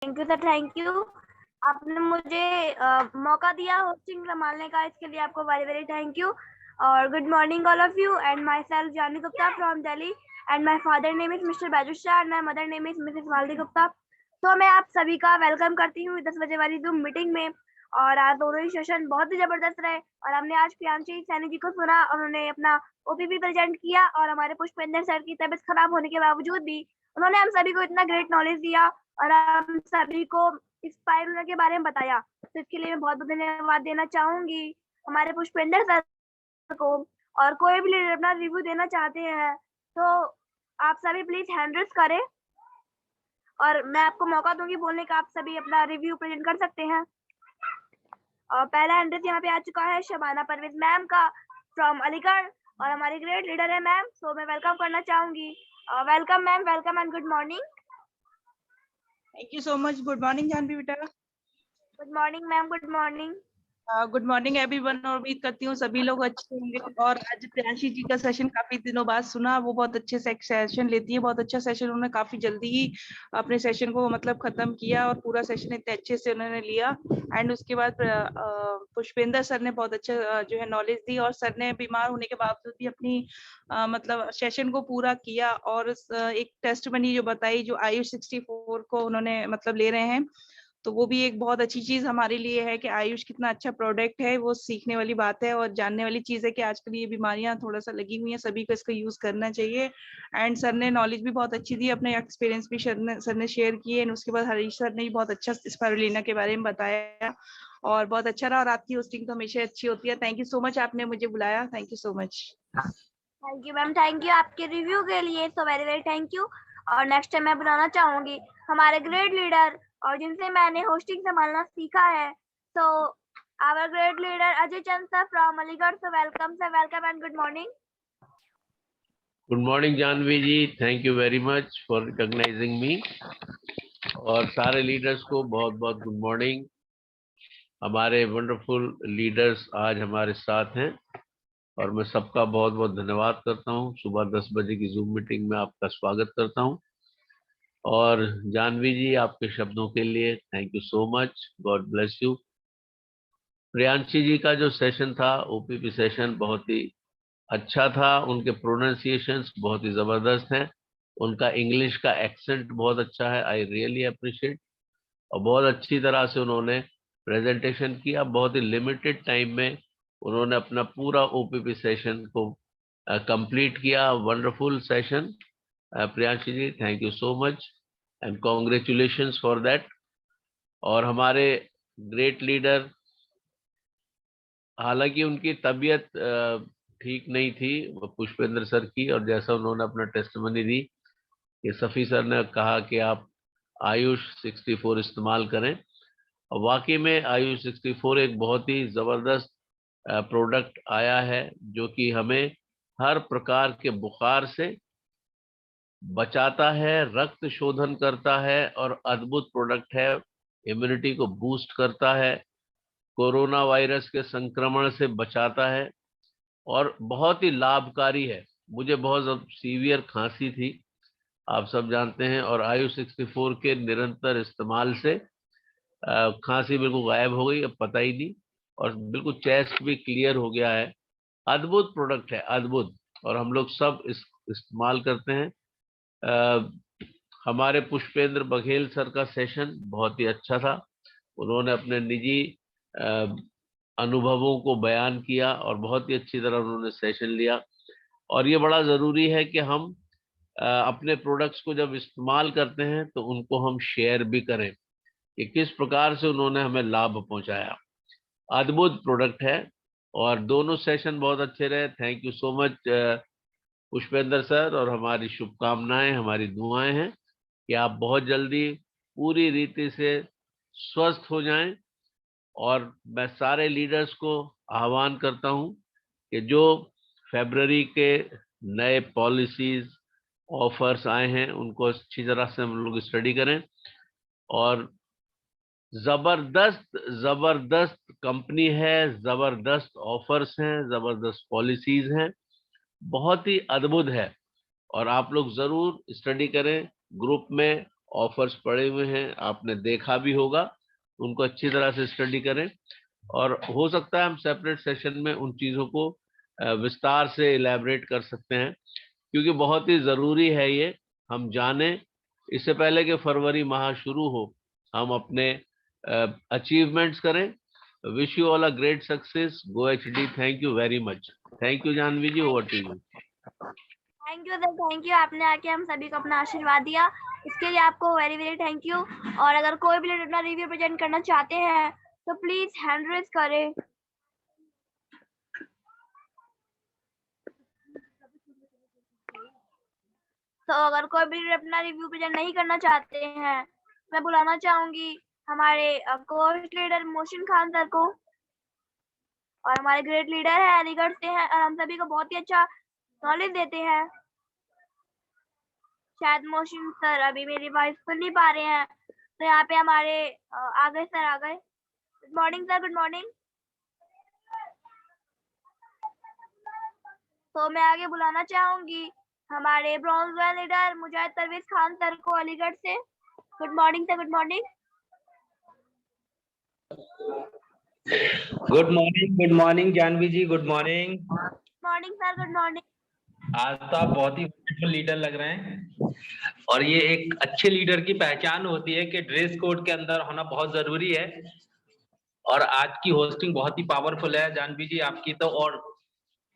Thank you sir, thank you. आपने मुझे मौका दिया होस्टिंग संभालने का, इसके लिए आपको वेरी वेरी थैंक यू। और good morning all of you and myself Janvi Gupta from Delhi and my father name is mister Baiju Shah and my mother name is missus Malti Gupta. तो मैं आप सभी का वेलकम करती हूँ 10 बजे वाली जूम मीटिंग में। और आज दोनों ही सेशन बहुत ही जबरदस्त रहे और हमने आज प्रियांशी सैनी जी को सुना, उन्होंने अपना ओपीपी प्रेजेंट किया और हमारे पुष्पेंद्र सर की तबीयत खराब होने के बावजूद भी उन्होंने हम सभी को इतना ग्रेट नॉलेज दिया और हम सभी को स्पाइरुला के बारे में बताया। तो इसके लिए मैं बहुत बहुत धन्यवाद देना चाहूंगी हमारे पुष्पेंद्र सर को। और कोई भी लीडर अपना रिव्यू देना चाहते हैं तो आप सभी प्लीज हैंड रेज करें और मैं आपको मौका दूंगी बोलने का, आप सभी अपना रिव्यू प्रेजेंट कर सकते हैं। और पहला हैंड रेज यहाँ पे आ चुका है शबाना परवेज मैम का फ्रॉम अलीगढ़ और हमारी ग्रेट लीडर है मैम, सो मैं वेलकम करना चाहूंगी। Welcome ma'am, welcome and good morning. Thank you so much. Good morning Janvi बेटा। Good morning ma'am, good morning. Good morning everyone. और उम्मीद करती हूँ सभी लोग अच्छे होंगे। और आज प्रियांशी जी का सेशन काफी दिनों बाद सुना, वो बहुत अच्छे से सेशन लेती है, बहुत अच्छा सेशन। उन्होंने काफी जल्दी ही अपने सेशन को मतलब खत्म किया और पूरा सेशन इतने अच्छे से उन्होंने लिया। एंड उसके बाद पुष्पेंद्र सर ने बहुत अच्छा जो है नॉलेज दी और सर ने बीमार होने के बावजूद भी अपनी मतलब सेशन को पूरा किया। और एक टेस्ट बनी जो बताई, जो आयुष 64 को उन्होंने मतलब ले रहे हैं, तो वो भी एक बहुत अच्छी चीज हमारे लिए है कि आयुष कितना अच्छा प्रोडक्ट है। वो सीखने वाली बात है और जानने वाली चीज है कि आजकल ये बीमारियां थोड़ा सा लगी हुई हैं, सभी को इसका यूज करना चाहिए। एंड सर ने नॉलेज भी बहुत अच्छी दी, अपने एक्सपीरियंस भी सर ने शेयर किए। एंड उसके बाद हरीश सर ने भी बहुत अच्छा स्पाइरुलिना के बारे में बताया और बहुत अच्छा रहा। और आपकी होस्टिंग तो हमेशा अच्छी होती है। थैंक यू सो मच, आपने मुझे बुलाया। Thank you so much. Thank you ma'am, thank you आपके रिव्यू के लिए, so very very thank you. और नेक्स्ट टाइम मैं बुलाना चाहूंगी हमारे ग्रेट लीडर और जिनसे मैंने होस्टिंग संभालना सीखा है, तो our great leader Ajay Chand sir from Aligarh. So welcome sir, welcome and good morning. Good morning Janvi ji, thank you very much for recognizing me. और सारे लीडर्स को बहुत बहुत गुड मॉर्निंग। हमारे वंडरफुल लीडर्स आज हमारे साथ हैं और मैं सबका बहुत बहुत धन्यवाद करता हूं। सुबह 10 बजे की जूम मीटिंग में आपका स्वागत करता हूं। और जानवी जी, आपके शब्दों के लिए thank you so much, God bless you. Priyanshi ji का जो सेशन था, ओपीपी सेशन, बहुत ही अच्छा था। उनके प्रोनाउंसिएशंस बहुत ही जबरदस्त हैं। उनका इंग्लिश का एक्सेंट बहुत अच्छा है, आई रियली अप्रिशिएट। और बहुत अच्छी तरह से उन्होंने प्रेजेंटेशन किया। बहुत ही लिमिटेड टाइम में उन्होंने अपना पूरा ओपीपी सेशन को कंप्लीट किया। Wonderful session. Priyanshi ji, thank you so much and congratulations for that. और हमारे ग्रेट लीडर, हालांकि उनकी तबीयत ठीक नहीं थी, पुष्पेंद्र सर की, और जैसा उन्होंने अपना टेस्टमनी दी कि सफ़ी सर ने कहा कि आप आयुष 64 इस्तेमाल करें। और वाकई में आयुष 64 एक बहुत ही ज़बरदस्त प्रोडक्ट आया है, जो कि हमें हर प्रकार के बुखार से बचाता है, रक्त शोधन करता है और अद्भुत प्रोडक्ट है। इम्यूनिटी को बूस्ट करता है, कोरोना वायरस के संक्रमण से बचाता है और बहुत ही लाभकारी है। मुझे बहुत सीवियर खांसी थी, आप सब जानते हैं, और आयु 64 के निरंतर इस्तेमाल से खांसी बिल्कुल गायब हो गई, अब पता ही नहीं। और बिल्कुल चेस्ट भी क्लियर हो गया है। अद्भुत प्रोडक्ट है, अद्भुत। और हम लोग सब इस्तेमाल करते हैं। हमारे पुष्पेंद्र बघेल सर का सेशन बहुत ही अच्छा था। उन्होंने अपने निजी अनुभवों को बयान किया और बहुत ही अच्छी तरह उन्होंने सेशन लिया। और ये बड़ा ज़रूरी है कि हम अपने प्रोडक्ट्स को जब इस्तेमाल करते हैं तो उनको हम शेयर भी करें कि किस प्रकार से उन्होंने हमें लाभ पहुंचाया। अद्भुत प्रोडक्ट है और दोनों सेशन बहुत अच्छे रहे। Thank you so much Pushpendra sir, और हमारी शुभकामनाएं, हमारी दुआएं हैं कि आप बहुत जल्दी पूरी रीति से स्वस्थ हो जाएं। और मैं सारे लीडर्स को आह्वान करता हूं कि जो फरवरी के नए पॉलिसीज ऑफर्स आए हैं उनको अच्छी तरह से हम लोग स्टडी करें। और जबरदस्त जबरदस्त कंपनी है, जबरदस्त ऑफर्स हैं, जबरदस्त पॉलिसीज हैं, बहुत ही अद्भुत है। और आप लोग जरूर स्टडी करें, ग्रुप में ऑफर्स पड़े हुए हैं, आपने देखा भी होगा, उनको अच्छी तरह से स्टडी करें और हो सकता है हम सेपरेट सेशन में उन चीजों को विस्तार से इलैबोरेट कर सकते हैं, क्योंकि बहुत ही जरूरी है ये हम जाने, इससे पहले कि फरवरी माह शुरू हो हम अपने अचीवमेंट्स करें। Wish you all a great success. Go HD. Thank you very much. Thank you Janvi ji, over to you. Thank you sir, thank you. आपने आके हम सभी को अपना आशीर्वाद दिया, इसके लिए आपको वेरी वेरी थैंक यू। और अगर कोई भी अपना रिव्यू प्रेजेंट करना चाहते हैं तो प्लीज हैंड रेज करें। तो अगर कोई भी अपना रिव्यू प्रेजेंट नहीं करना चाहते हैं, मैं बुलाना चाहूंगी हमारे coach leader Mohsin Khan sir को। और हमारे ग्रेट लीडर है, अलीगढ़ से हैं और हम सभी को बहुत ही अच्छा नॉलेज देते हैं। शायद मोहसिन सर अभी मेरी वॉइस सुन नहीं पा रहे हैं, तो यहाँ पे हमारे आ गए सर, आ गए। Good morning sir, good morning. तो मैं आगे बुलाना चाहूंगी हमारे bronze leader Mujahid Parvez Khan sir को, अलीगढ़ से। Good morning sir, good morning. Good morning Janvi ji, good morning. Morning sir, good morning. आज तो आप बहुत ही वंडरफुल लीडर लग रहे हैं और ये एक अच्छे लीडर की पहचान होती है कि ड्रेस कोड के अंदर होना बहुत जरूरी है। और आज की होस्टिंग बहुत ही पावरफुल है जानवी जी आपकी तो, और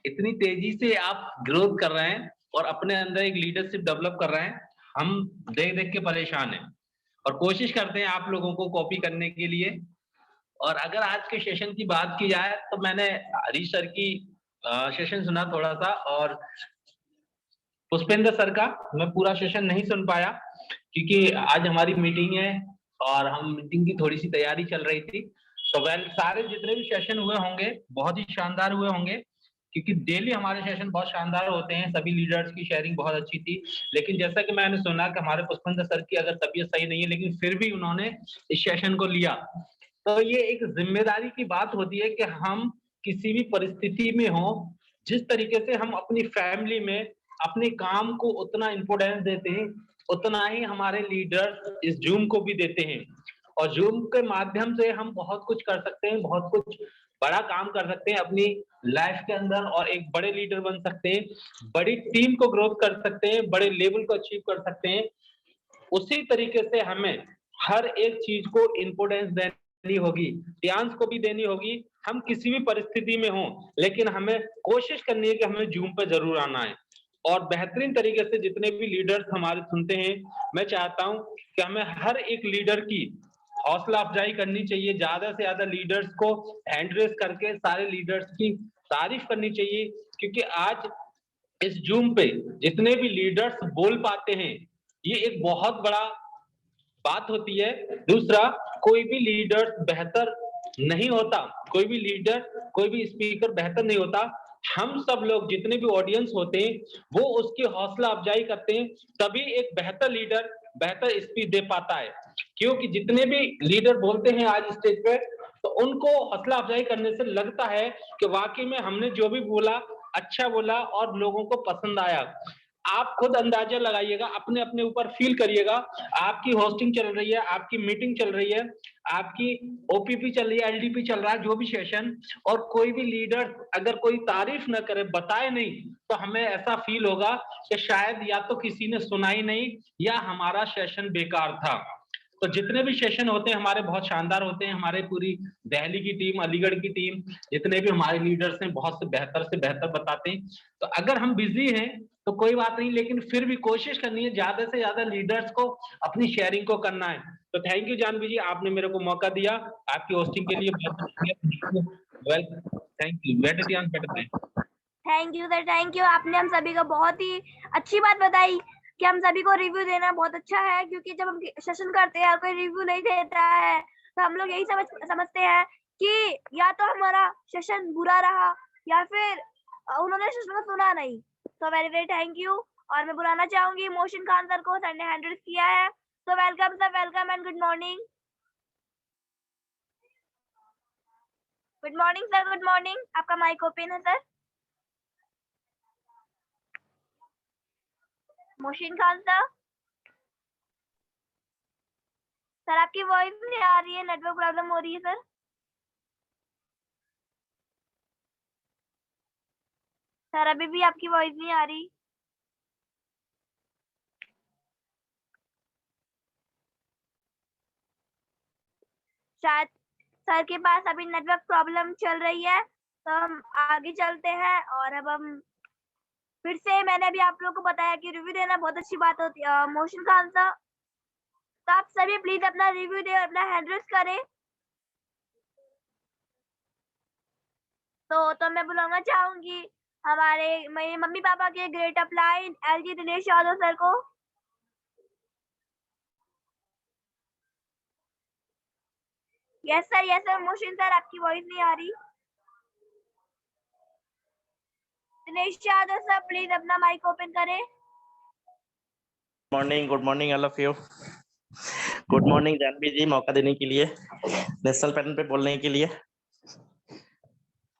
इतनी तेजी से आप ग्रोथ कर रहे हैं और अपने अंदर एक लीडरशिप डेवलप कर रहे हैं, हम देख देख के परेशान हैं और कोशिश करते हैं आप लोगों को कॉपी करने के लिए। और अगर आज के सेशन की बात की जाए तो मैंने हरीश सर की सेशन सुना थोड़ा सा, और पुष्पेंद्र सर का मैं पूरा सेशन नहीं सुन पाया क्योंकि आज हमारी मीटिंग है और हम मीटिंग की थोड़ी सी तैयारी चल रही थी। तो वेल, सारे जितने भी सेशन हुए होंगे बहुत ही शानदार हुए होंगे, क्योंकि डेली हमारे सेशन बहुत शानदार होते हैं, सभी लीडर्स की शेयरिंग बहुत अच्छी थी। लेकिन जैसा कि मैंने सुना कि हमारे पुष्पेंद्र सर की अगर तबीयत सही नहीं है, लेकिन फिर भी उन्होंने इस सेशन को लिया। तो ये एक जिम्मेदारी की बात होती है कि हम किसी भी परिस्थिति में हो, जिस तरीके से हम अपनी फैमिली में अपने काम को उतना इंपोर्टेंस देते हैं, उतना ही हमारे लीडर इस जूम को भी देते हैं। और जूम के माध्यम से हम बहुत कुछ कर सकते हैं, बहुत कुछ बड़ा काम कर सकते हैं अपनी लाइफ के अंदर और एक बड़े लीडर बन सकते हैं, बड़ी टीम को ग्रोथ कर सकते हैं, बड़े लेवल को अचीव कर सकते हैं। उसी तरीके से हमें हर एक चीज को इंपोर्टेंस देनी होगी, ध्यान को भी देनी होगी। हम किसी भी परिस्थिति में हो, लेकिन हमें कोशिश करनी है कि हमें जूम पे जरूर आना है और बेहतरीन तरीके से जितने भी लीडर्स हमारे सुनते हैं, मैं चाहता हूं कि हमें हर एक लीडर की हौसला अफजाई करनी चाहिए, ज्यादा से ज्यादा लीडर्स को हैंड रेस करके सारे लीडर्स की तारीफ करनी चाहिए, क्योंकि आज इस जूम पे जितने भी लीडर्स बोल पाते हैं ये एक बहुत बड़ा बात होती है। दूसरा, कोई भी लीडर बेहतर नहीं होता, कोई भी लीडर, कोई भी स्पीकर बेहतर नहीं होता। हम सब लोग जितने भी ऑडियंस होते हैं वो उसकी हौसला अफजाई करते हैं, तभी एक बेहतर लीडर बेहतर स्पीच दे पाता है। क्योंकि जितने भी लीडर बोलते हैं आज स्टेज पे, तो उनको हौसला अफजाई करने से लगता है कि वाकई में हमने जो भी बोला अच्छा बोला और लोगों को पसंद आया। आप खुद अंदाजा लगाइएगा, अपने अपने ऊपर फील करिएगा। आपकी होस्टिंग चल रही है, आपकी मीटिंग चल रही है, आपकी ओपीपी चल रही है, एलडीपी चल रहा है, जो भी सेशन, और कोई भी लीडर अगर कोई तारीफ न करे, बताए नहीं, तो हमें ऐसा फील होगा कि शायद या तो किसी ने सुना ही नहीं या हमारा सेशन बेकार था। तो जितने भी सेशन होते हैं हमारे बहुत शानदार होते हैं। हमारे पूरी दिल्ली की टीम, अलीगढ़ की टीम, जितने भी हमारे लीडर्स हैं बहुत से बेहतर बताते हैं। तो अगर हम बिजी हैं तो कोई बात नहीं, लेकिन फिर भी कोशिश करनी है ज्यादा से ज्यादा लीडर्स को अपनी शेयरिंग को करना है। तो थैंक यू जानवी जी, आपने मेरे को मौका दिया, आपकी होस्टिंग के लिए बहुत शुक्रिया। Well, thank you. बेटर ध्यान better. Thank you sir, thank you. आपने हम सभी को बहुत ही अच्छी बात बताई कि हम सभी को रिव्यू देना बहुत अच्छा है, क्योंकि जब हम सेशन करते हैं और कोई रिव्यू नहीं देता है तो हम लोग यही समझते हैं कि या तो हमारा सेशन बुरा रहा या फिर उन्होंने सेशन को सुना नहीं। तो वेरी वेरी थैंक यू। और मैं बुलाना चाहूंगी मोहसिन खान सर को, सर ने हैंडल किया है। तो welcome sir, welcome and good morning. Good morning sir, good morning. आपका माइक ओपन है sir. Mohsin Khan sir. Sir आपकी वॉइस नहीं आ रही है, नेटवर्क प्रॉब्लम हो रही है सर। सर अभी भी आपकी वॉइस नहीं आ रही। शायद सर के पास अभी नेटवर्क प्रॉब्लम चल रही है, तो हम आगे चलते हैं। और अब हम फिर से, मैंने अभी आप लोगों को बताया कि रिव्यू देना बहुत अच्छी बात होती है मोशन का आंसर। तो आप सभी प्लीज अपना रिव्यू दे, अपना हैंड रेस करें। तो मैं बुलाना चाहूंगी हमारे मेरे मम्मी पापा के great upline LG Dinesh Yadav sir को। यस सर मोशन सर आपकी वॉइस नहीं आ रही। दिनेश यादव सर प्लीज अपना माइक ओपन करें। Good morning all of you. Good morning Janvi ji, मौका देने के लिए, नेशनल पैनल पे बोलने के लिए।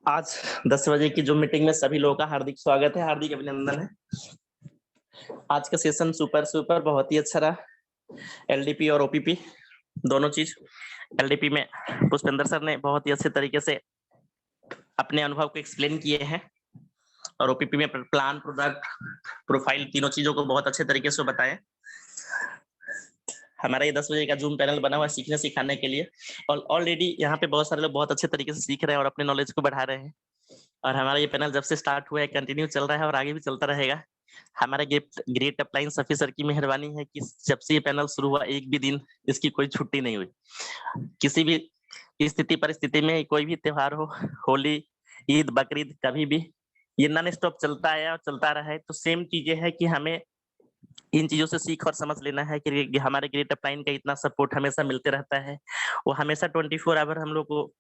आज 10 बजे की जो मीटिंग में सभी लोगों का हार्दिक स्वागत है, हार्दिक अभिनंदन है। आज का सेशन सुपर बहुत ही अच्छा रहा। एलडीपी और ओपीपी दोनों चीज। एलडीपी में पुष्पेंद्र सर ने बहुत ही अच्छे तरीके से अपने अनुभव को एक्सप्लेन किए हैं, और ओपीपी में प्लान, प्रोडक्ट, प्रोफाइल, तीनों चीजों को बहुत अच्छे तरीके से बताएं। हमारा ये 10 बजे का जूम पैनल बना हुआ है सीखने सिखाने के लिए, और ऑलरेडी यहाँ पे बहुत सारे लोग बहुत अच्छे तरीके से सीख रहे हैं और अपने नॉलेज को बढ़ा रहे हैं। और हमारा ये पैनल जब से स्टार्ट हुआ है कंटिन्यू चल रहा है और आगे भी चलता रहेगा। हमारा ग्रेट अपलाइन सफी सर की मेहरबानी है कि जब से ये पैनल शुरू हुआ एक भी दिन इसकी कोई छुट्टी नहीं हुई। किसी भी स्थिति परिस्थिति में, कोई भी त्योहार हो, होली, ईद, बकरीद, कभी भी ये नॉन स्टॉप चलता है और चलता रहा है। तो सेम चीजें है कि हमें इन चीजों से सीख और समझ लेना है कि हमारे ग्रेट अपलाइन का इतना सपोर्ट हमेशा मिलते रहता है। वो हमेशा 24 आवर हम लोग को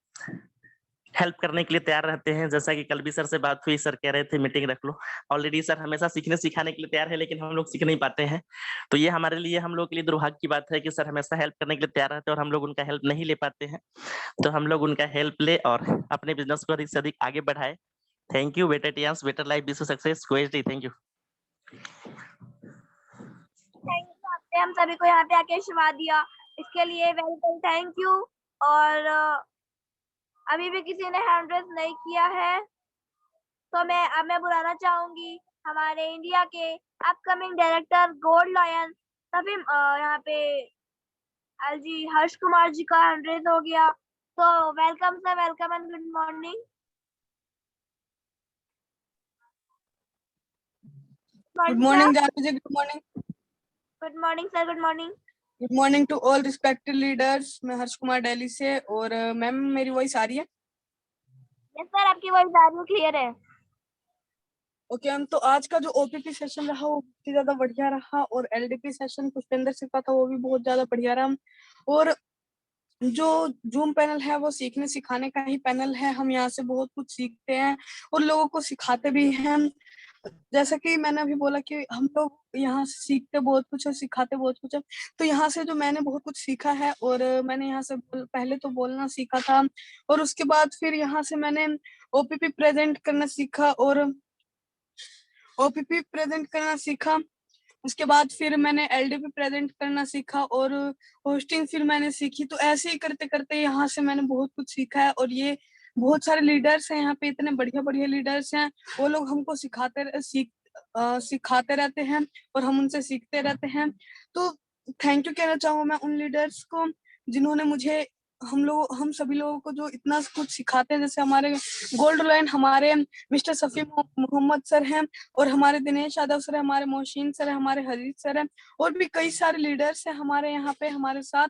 हेल्प करने के लिए तैयार रहते हैं। जैसा कि कल भी सर से बात हुई, सर कह रहे थे मीटिंग रख लो। ऑलरेडी सर हमेशा सीखने सिखाने के लिए तैयार है, लेकिन हम लोग सीख नहीं पाते हैं। तो ये हमारे लिए, हम लोग के लिए दुर्भाग्य की बात है कि सर हमेशा हेल्प करने के लिए तैयार रहते हैं और हम लोग उनका हेल्प नहीं ले पाते हैं। तो हम लोग उनका हेल्प ले और अपने बिजनेस को अधिक से अधिक आगे बढ़ाए। Thank you. Better Tiens, better life, wish you success. Thank you. आपने हम सभी को यहाँ पे आके आशीर्वाद दिया, इसके लिए वेलकम, थैंक यू। और अभी भी किसी ने हैंड रेस नहीं किया है, तो मैं बुलाना चाहूंगी हमारे इंडिया के अपकमिंग डायरेक्टर गोल्ड लॉयन तभी यहाँ पे एलजी हर्ष कुमार जी का हैंड रेस हो गया। तो welcome sir, welcome and good morning. Good morning, Janvi ji. Good morning. Good morning sir, good morning. Good morning to all respected leaders. मैं हर्ष कुमार दिल्ली से, और मैम मेरी वॉइस आ रही है? यस सर, आपकी वॉइस आ रही है, क्लियर है। ओके मैम, तो आज का जो ओपीपी सेशन रहा वो बहुत ही ज्यादा बढ़िया रहा, और एलडीपी सेशन पुष्पेंद्र सिंह का था वो भी बहुत ज्यादा बढ़िया रहा। और जो जूम पैनल है वो सीखने सिखाने का ही पैनल है। हम यहाँ से बहुत कुछ सीखते हैं और लोगों को सिखाते भी हैं। जैसा कि मैंने अभी बोला कि हम लोग यहाँ से सीखते बहुत कुछ है, सिखाते बहुत कुछ है। तो यहाँ से जो मैंने बहुत कुछ सीखा है, और मैंने यहाँ से पहले तो बोलना सीखा था, और उसके बाद फिर यहाँ से मैंने ओपीपी प्रेजेंट करना सीखा, और ओपीपी प्रेजेंट करना सीखा। उसके बाद फिर मैंने एलडीपी प्रेजेंट करना सीखा, और होस्टिंग फिर मैंने सीखी। तो ऐसे ही करते करते यहाँ से मैंने बहुत कुछ सीखा है। और ये बहुत सारे लीडर्स हैं यहाँ पे, इतने बढ़िया बढ़िया लीडर्स हैं, वो लोग हमको सिखाते रहते हैं और हम उनसे सीखते रहते हैं। तो थैंक यू कहना चाहूँ मैं उन लीडर्स को जिन्होंने मुझे, हम सभी लोगों को जो इतना कुछ सिखाते हैं। जैसे हमारे गोल्ड लाइन, हमारे मिस्टर सफी मोहम्मद सर हैं, और हमारे दिनेश यादव सर है, हमारे मोहसिन सर है, हमारे हरीश सर है, और भी कई सारे लीडर्स हैं हमारे यहाँ पे, हमारे साथ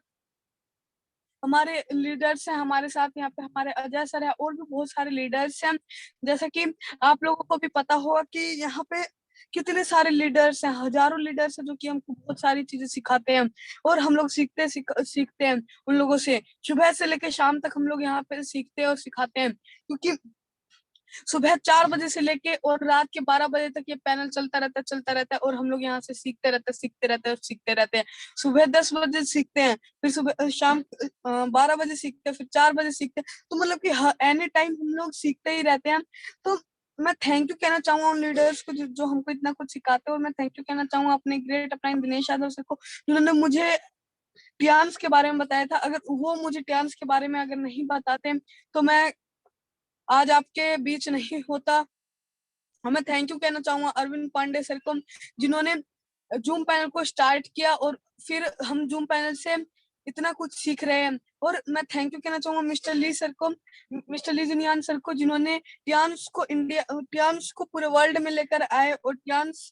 हमारे लीडर्स हैं हमारे साथ यहाँ पे, हमारे अजय सर है, और भी बहुत सारे लीडर्स हैं। जैसा कि आप लोगों को भी पता होगा कि यहाँ पे कितने सारे लीडर्स हैं, हजारों लीडर्स हैं जो कि हमको बहुत सारी चीजें सिखाते हैं, और हम लोग सीखते हैं उन लोगों से। सुबह से लेकर शाम तक हम लोग यहाँ पे सीखते हैं और सिखाते हैं, क्योंकि सुबह 4 बजे से लेके और रात के 12 बजे तक ये पैनल चलता रहता है, और हम लोग यहाँ से सीखते रहते हैं। सुबह 10 बजे सीखते हैं, फिर सुबह शाम 12 बजे सीखते हैं, फिर 4 बजे सीखते हैं। तो मतलब कि एनी टाइम हम लोग सीखते ही रहते हैं। तो मैं थैंक यू कहना चाहूंगा उन लीडर्स को जो हमको इतना कुछ सिखाते हैं, और मैं थैंक यू कहना चाहूंगा अपने great upline Dinesh Yadav sir को, जिन्होंने मुझे टियांस के बारे में बताया था। अगर वो मुझे टियांस के बारे में अगर नहीं बताते तो मैं आज आपके बीच नहीं होता। और मैं थैंक यू कहना चाहूंगा अरविंद पांडे सर को, जिन्होंने जूम पैनल को स्टार्ट किया और फिर हम जूम पैनल से इतना कुछ सीख रहे हैं। और मैं थैंक यू कहना चाहूंगा मिस्टर ली सर को, मिस्टर ली जिनियान सर को, जिन्होंने टियांस को पूरे वर्ल्ड में लेकर आए और टियांस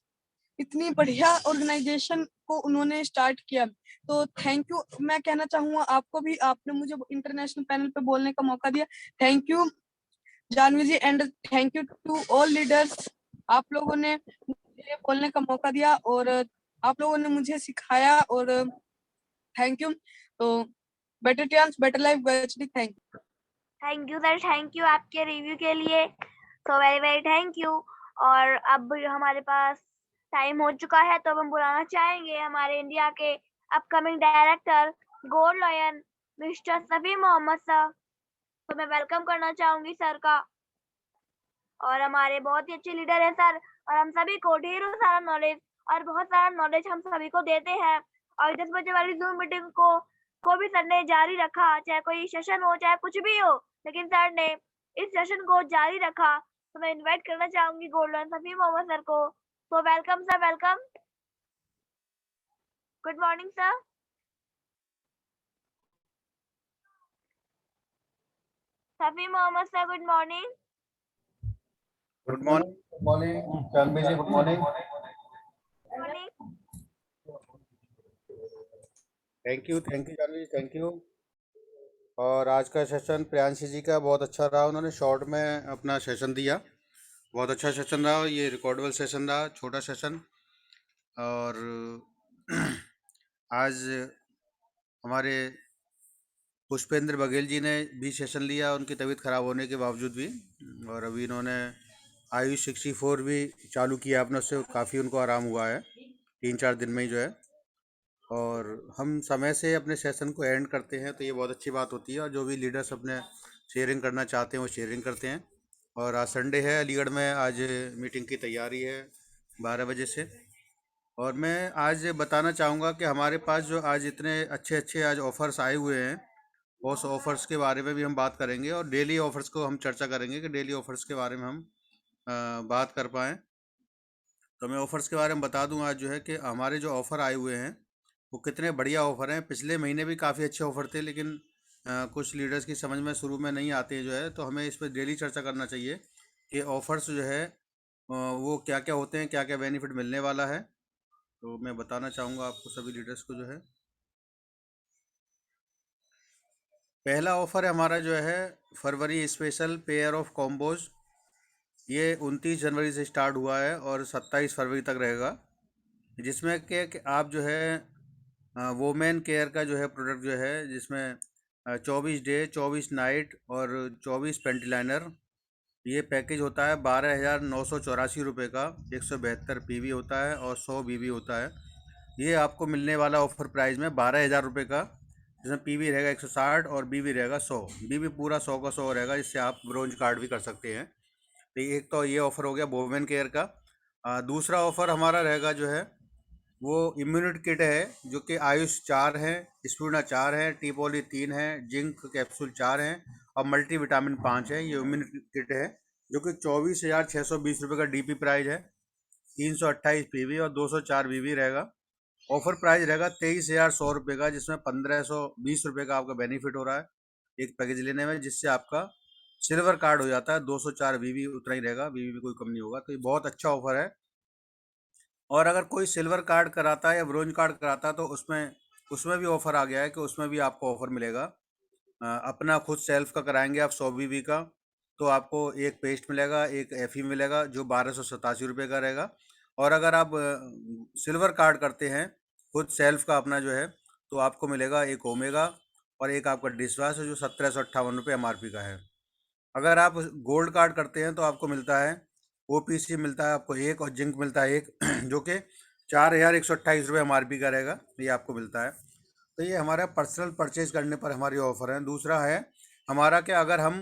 इतनी बढ़िया ऑर्गेनाइजेशन को उन्होंने स्टार्ट किया। तो थैंक यू मैं कहना चाहूंगा आपको भी, आपने मुझे इंटरनेशनल पैनल पे बोलने का मौका दिया। Thank you Janvi ji and thank you to all leaders. आप लोगों ने मुझे बोलने का मौका दिया और आप लोगों ने मुझे सिखाया और थैंक यू। तो better Tiens better life HD thank you. Thank you sir, thank you आपके रिव्यू के लिए। So very very thank you. और अब हमारे पास टाइम हो चुका है तो हम बुलाना चाहेंगे हमारे इंडिया के upcoming director gold lion mister Safi Mohammad sir. तो मैं वेलकम करना चाहूंगी सर का। और हमारे बहुत ही अच्छे लीडर हैं सर, और हम सभी को ढेरों सारा नॉलेज और बहुत सारा नॉलेज हम सभी को देते हैं। और 10 बजे वाली जूम मीटिंग को भी सर ने जारी रखा, चाहे कोई सेशन हो चाहे कुछ भी हो, लेकिन सर ने इस सेशन को जारी रखा। तो मैं इनवाइट करना चाहूंगी गोल्डन सफी मोहम्मद सर को। तो welcome sir, welcome. Good morning sir. Safi Mohammad sir, good morning. Good morning Janvi ji, good morning. Thank you Janvi ji, thank you. और आज का सेशन प्रियांशी जी का बहुत अच्छा रहा, उन्होंने शॉर्ट में अपना सेशन दिया, बहुत अच्छा सेशन रहा। ये रिकॉर्डेबल सेशन रहा, छोटा सेशन। और आज हमारे पुष्पेंद्र बघेल जी ने भी सेशन लिया, उनकी तबीयत खराब होने के बावजूद भी। और अभी इन्होंने आयुष 64 भी चालू किया अपने, उससे काफ़ी उनको आराम हुआ है 3-4 दिन में ही जो है। और हम समय से अपने सेशन को एंड करते हैं तो ये बहुत अच्छी बात होती है। और जो भी लीडर्स अपने शेयरिंग करना चाहते हैं वो शेयरिंग करते हैं। और आज संडे है, अलीगढ़ में आज मीटिंग की तैयारी है 12 बजे से। और मैं आज बताना चाहूँगा कि हमारे पास जो आज इतने अच्छे अच्छे आज ऑफ़र्स आए हुए हैं, उस ऑफ़र्स के बारे में भी हम बात करेंगे। और डेली ऑफ़र्स को हम चर्चा करेंगे कि डेली ऑफ़र्स के बारे में हम बात कर पाएँ। तो मैं ऑफ़र्स के बारे में बता दूं आज जो है कि हमारे जो ऑफ़र आए हुए हैं वो कितने बढ़िया ऑफ़र हैं। पिछले महीने भी काफ़ी अच्छे ऑफ़र थे, लेकिन कुछ लीडर्स की समझ में शुरू में नहीं आते जो है। तो हमें इस पर डेली चर्चा करना चाहिए कि ऑफ़र्स जो है वो क्या क्या होते हैं, क्या क्या बेनिफिट मिलने वाला है। तो मैं बताना चाहूँगा आपको सभी लीडर्स को जो है। पहला ऑफ़र है हमारा जो है फरवरी स्पेशल पेयर ऑफ कॉम्बोज। ये 29 जनवरी से स्टार्ट हुआ है और 27 फरवरी तक रहेगा, जिसमें कि आप जो है वोमेन केयर का जो है प्रोडक्ट जो है, जिसमें 24 डे 24 नाइट और 24 पेंटी लाइनर, ये पैकेज होता है 12,984 रुपये का। 172 PV होता है और 100 BB होता है। ये आपको मिलने वाला ऑफर प्राइस में 12,000 रुपये का, जिसमें PV रहेगा 160 और BB रहेगा 100। BB पूरा 100 का 100 रहेगा, जिससे आप ब्रोंज कार्ड भी कर सकते हैं। तो एक तो ये ऑफ़र हो गया वोमेन केयर का। दूसरा ऑफ़र हमारा रहेगा जो है वो इम्यूनिटी किट है, जो कि आयुष 4 है, स्पूर्णा 4 है, टीपोली 3 है, जिंक कैप्सूल 4 हैं और मल्टी विटामिन 5 है। ये इम्यूनिटी किट है जो कि 24,620 रुपये का DP प्राइस है, 328 PV और 204 BB रहेगा। ऑफर प्राइस रहेगा 23,100 रुपये का, जिसमें 1,520 रुपये का आपका बेनिफिट हो रहा है एक पैकेज लेने में, जिससे आपका सिल्वर कार्ड हो जाता है। 204 BB उतना ही रहेगा, BB में कोई कम नहीं होगा। तो ये बहुत अच्छा ऑफर है। और अगर कोई सिल्वर कार्ड कराता है या ब्रोंज कार्ड कराता है तो उसमें भी ऑफर आ गया है कि उसमें भी आपको ऑफर मिलेगा। अपना खुद सेल्फ का कराएंगे आप 100 BB का, तो आपको एक पेस्ट मिलेगा, एक FE मिलेगा, जो 1287 रुपये का रहेगा। और अगर आप सिल्वर कार्ड करते हैं खुद सेल्फ का अपना जो है, तो आपको मिलेगा एक ओमेगा और एक आपका डिशवाश है, जो 1,758 रुपये MRP का है। अगर आप गोल्ड कार्ड करते हैं तो आपको मिलता है OPC मिलता है आपको एक, और जिंक मिलता है एक, जो कि 4,128 रुपये MRP का रहेगा, ये आपको मिलता है। तो ये हमारा पर्सनल परचेज करने पर हमारी ऑफ़र है। दूसरा है हमारा कि अगर हम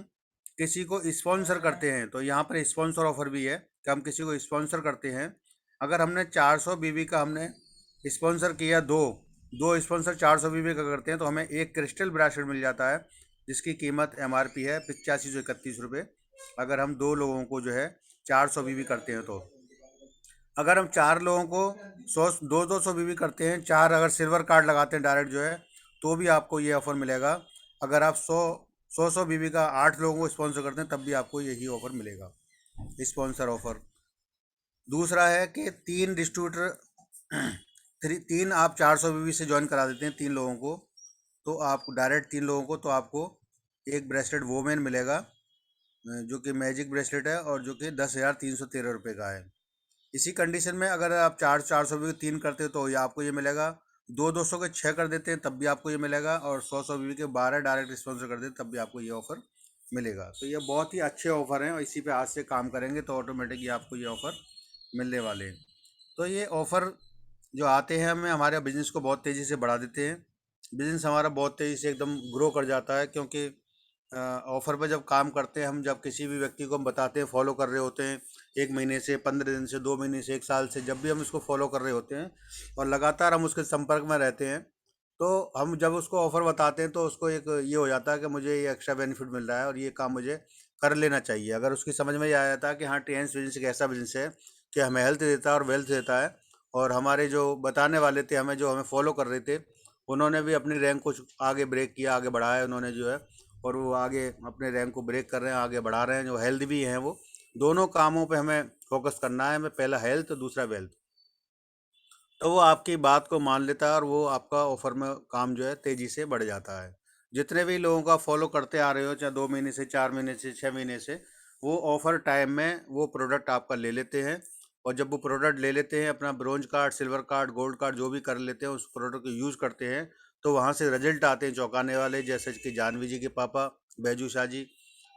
किसी को स्पॉन्सर करते हैं तो यहाँ पर स्पॉन्सर ऑफ़र भी है कि हम किसी को स्पॉन्सर करते हैं। अगर हमने 400 BB का हमने स्पॉन्सर किया 2, 2 स्पॉन्सर 400 बीबी का करते हैं तो हमें एक क्रिस्टल ब्रासलेट मिल जाता है जिसकी कीमत MRP है 8531 रुपये। अगर हम 2 लोगों को जो है 400 बीबी करते हैं तो अगर हम 4 लोगों को 200 बीबी करते हैं, 4 अगर सिल्वर कार्ड लगाते हैं डायरेक्ट जो है तो भी आपको ये ऑफ़र मिलेगा। अगर आप 100 बीबी का 8 लोगों को स्पॉन्सर करते हैं तब भी आपको यही ऑफ़र मिलेगा, स्पॉन्सर ऑफ़र। दूसरा है कि 3 डिस्ट्रीब्यूटर 3 आप 400 बीबी से ज्वाइन करा देते हैं 3 लोगों को, तो आप डायरेक्ट 3 लोगों को तो आपको एक ब्रेसलेट वोमेन मिलेगा जो कि मैजिक ब्रेसलेट है और जो कि 10,313 रुपये का है। इसी कंडीशन में अगर आप 400 बीबी 3 करते हो तो ये आपको ये मिलेगा। 200 के 6 कर देते हैं तब भी आपको ये मिलेगा, और 100 बीबी के 12 डायरेक्ट स्पॉन्सर कर देते तब भी आपको ये ऑफ़र मिलेगा। तो ये बहुत ही अच्छे ऑफ़र हैं और इसी पे आज से काम करेंगे तो ऑटोमेटिकली आपको ये ऑफ़र मिलने वाले हैं। तो ये ऑफ़र जो आते हैं हमें हमारे बिज़नेस को बहुत तेज़ी से बढ़ा देते हैं। बिज़नेस हमारा बहुत तेज़ी से एकदम ग्रो कर जाता है, क्योंकि ऑफ़र पे जब काम करते हैं हम, जब किसी भी व्यक्ति को हम बताते हैं, फॉलो कर रहे होते हैं 1 महीने से, 15 दिन से, 2 महीने से, 1 साल से, जब भी हम उसको फॉलो कर रहे होते हैं और लगातार हम उसके संपर्क में रहते हैं, तो हम जब उसको ऑफ़र बताते हैं तो उसको एक ये हो जाता है कि मुझे ये एक्स्ट्रा बेनिफिट मिल रहा है और ये काम मुझे कर लेना चाहिए। अगर उसकी समझ में ये आ जाता है कि हाँ, टीएनएस बिजनेस एक ऐसा बिजनेस है कि हमें हेल्थ देता है और वेल्थ देता है, और हमारे जो बताने वाले थे हमें, जो हमें फॉलो कर रहे थे, उन्होंने भी अपनी रैंक कुछ आगे ब्रेक किया, आगे बढ़ाया उन्होंने जो है, और वो आगे अपने रैंक को ब्रेक कर रहे हैं, आगे बढ़ा रहे हैं, जो हेल्थ भी हैं वो। दोनों कामों पे हमें फोकस करना है, हमें पहला हेल्थ, दूसरा वेल्थ। तो वो आपकी बात को मान लेता है और वो आपका ऑफर में काम जो है तेज़ी से बढ़ जाता है। जितने भी लोगों का फॉलो करते आ रहे हो, चाहे 2 महीने से, 4 महीने से, 6 महीने से, वो ऑफर टाइम में वो प्रोडक्ट आपका ले लेते हैं, और जब वो प्रोडक्ट ले लेते हैं, अपना bronze card, silver card, gold card जो भी कर लेते हैं, उस प्रोडक्ट को यूज़ करते हैं, तो वहाँ से रिजल्ट आते हैं चौंकाने वाले, जैसे कि जानवी जी के पापा बैजू शाह जी,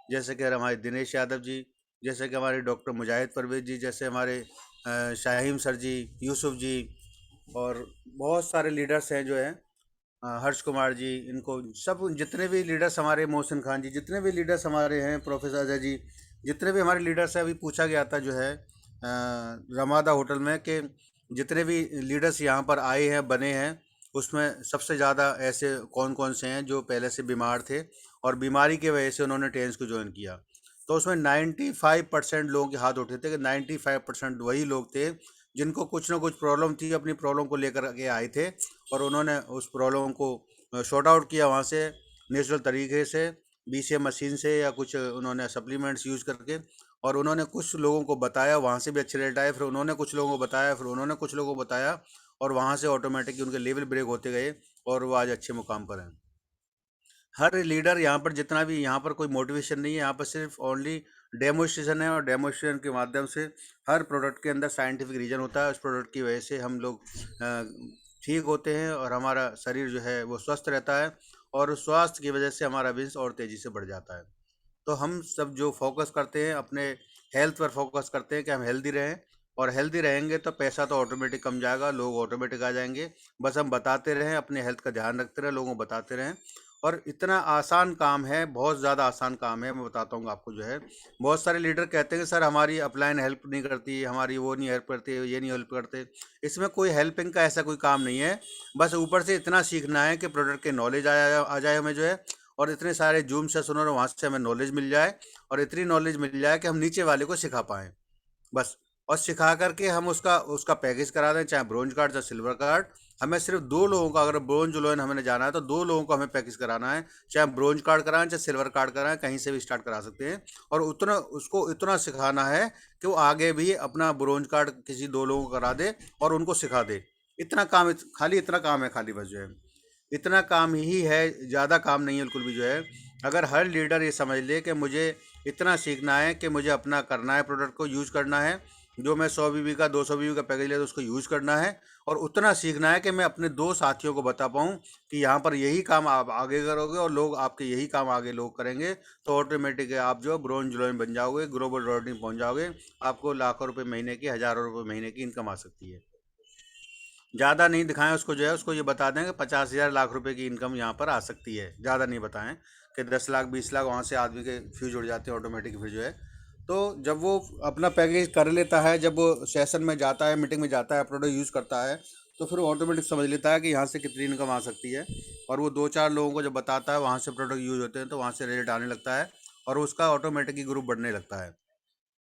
जैसे कि हमारे दिनेश यादव जी, जैसे कि हमारे डॉक्टर मुजाहिद परवेज जी, जैसे हमारे शाहीम सर जी, यूसुफ जी, और बहुत सारे लीडर्स हैं जो हैं, हर्ष कुमार जी, इनको सब जितने भी लीडर्स हमारे, मोहसिन खान जी, जितने भी लीडर्स हमारे हैं, प्रोफेसर अजय जी, जितने भी हमारे लीडर्स हैं, अभी पूछा गया था जो है रमादा होटल में कि जितने भी लीडर्स यहाँ पर आए हैं, बने हैं, उसमें सबसे ज़्यादा ऐसे कौन कौन से हैं जो पहले से बीमार थे और बीमारी की वजह से उन्होंने टेंस को ज्वाइन किया। तो उसमें 95% लोगों के हाथ उठे थे कि 95% वही लोग थे जिनको कुछ ना कुछ प्रॉब्लम थी, अपनी प्रॉब्लम को लेकर के आए थे, और उन्होंने उस प्रॉब्लम को शॉर्ट आउट किया वहाँ से नेचुरल तरीके से, BCM मशीन से, या कुछ उन्होंने सप्लीमेंट्स यूज़ करके, और उन्होंने कुछ लोगों को बताया, वहाँ से भी अच्छे रिजल्ट आए, फिर उन्होंने कुछ लोगों को बताया, फिर उन्होंने कुछ लोगों को बताया, और वहाँ से ऑटोमेटिकली उनके लेवल ब्रेक होते गए और वो आज अच्छे मुकाम पर हैं। हर लीडर यहाँ पर, जितना भी यहाँ पर कोई मोटिवेशन नहीं है, यहाँ पर सिर्फ ओनली डेमोस्ट्रेशन है, और डेमोस्ट्रेशन के माध्यम से हर प्रोडक्ट के अंदर साइंटिफिक रीजन होता है। उस प्रोडक्ट की वजह से हम लोग ठीक होते हैं और हमारा शरीर जो है वो स्वस्थ रहता है, और उस स्वास्थ्य की वजह से हमारा बिजनेस और तेज़ी से बढ़ जाता है। तो हम सब जो फोकस करते हैं, अपने हेल्थ पर फोकस करते हैं कि हम हेल्दी रहें, और हेल्दी रहेंगे तो पैसा तो ऑटोमेटिक कम जाएगा, लोग ऑटोमेटिक आ जाएंगे। बस हम बताते रहें, अपने हेल्थ का ध्यान रखते रहें, लोगों को बताते रहें। और इतना आसान काम है, बहुत ज़्यादा आसान काम है, मैं बताता हूँ आपको जो है। बहुत सारे लीडर कहते हैं कि सर हमारी अपलाइन हेल्प नहीं करती, हमारी वो नहीं हेल्प करती, ये नहीं हेल्प करते। इसमें कोई हेल्पिंग का ऐसा कोई काम नहीं है, बस ऊपर से इतना सीखना है कि प्रोडक्ट के नॉलेज आ जाए हमें जो है, और इतने सारे जूम से सुनो, वहाँ से हमें नॉलेज मिल जाए, और इतनी नॉलेज मिल जाए कि हम नीचे वाले को सिखा पाएँ बस। और सिखा करके हम उसका उसका पैकेज करा दें, चाहे ब्रोंज कार्ड चाहे सिल्वर कार्ड। हमें सिर्फ 2 लोगों का, अगर ब्रोंज लोन हमें जाना है तो 2 लोगों को हमें पैकेज कराना है, चाहे ब्रोंज कार्ड कराएं चाहे सिल्वर कार्ड कराएं, कहीं से भी स्टार्ट करा सकते हैं। और उतना उसको इतना सिखाना है कि वो आगे भी अपना ब्रोंज कार्ड किसी 2 लोगों को करा दे और उनको सिखा दे। इतना काम, खाली इतना काम है, खाली बस जो है इतना काम ही है, ज़्यादा काम नहीं है बिल्कुल भी जो है। अगर हर लीडर ये समझ ले कि मुझे इतना सीखना है कि मुझे अपना करना है, प्रोडक्ट को यूज़ करना है, जो मैं 100 बीबी का 200 बीबी का पैकेज लिया तो उसको यूज़ करना है, और उतना सीखना है कि मैं अपने 2 साथियों को बता पाऊँ कि यहाँ पर यही काम आप आगे करोगे और लोग आपके यही काम आगे लोग करेंगे, तो ऑटोमेटिक आप जो ब्रोंज लोन बन जाओगे, ग्लोबल रॉडिंग पहुँच जाओगे। आपको लाखों रुपये महीने की, हज़ारों रुपये महीने की इनकम आ सकती है। ज़्यादा नहीं दिखाएं उसको जो है, उसको ये बता दें कि 50,000 लाख रुपए की इनकम यहाँ पर आ सकती है। ज़्यादा नहीं बताएं कि 10 लाख 20 लाख, वहाँ से आदमी के फ्यूज उड़ जाते हैं ऑटोमेटिक फिर जो है। तो जब वो अपना पैकेज कर लेता है, जब वो सेशन में जाता है, मीटिंग में जाता है, प्रोडक्ट यूज़ करता है, तो फिर वो ऑटोमेटिक समझ लेता है कि यहाँ से कितनी इनकम आ सकती है, और वो 2-4 लोगों को जब बताता है, वहाँ से प्रोडक्ट यूज होते हैं, तो वहाँ से रिजल्ट आने लगता है और उसका ऑटोमेटिक ही ग्रुप बढ़ने लगता है।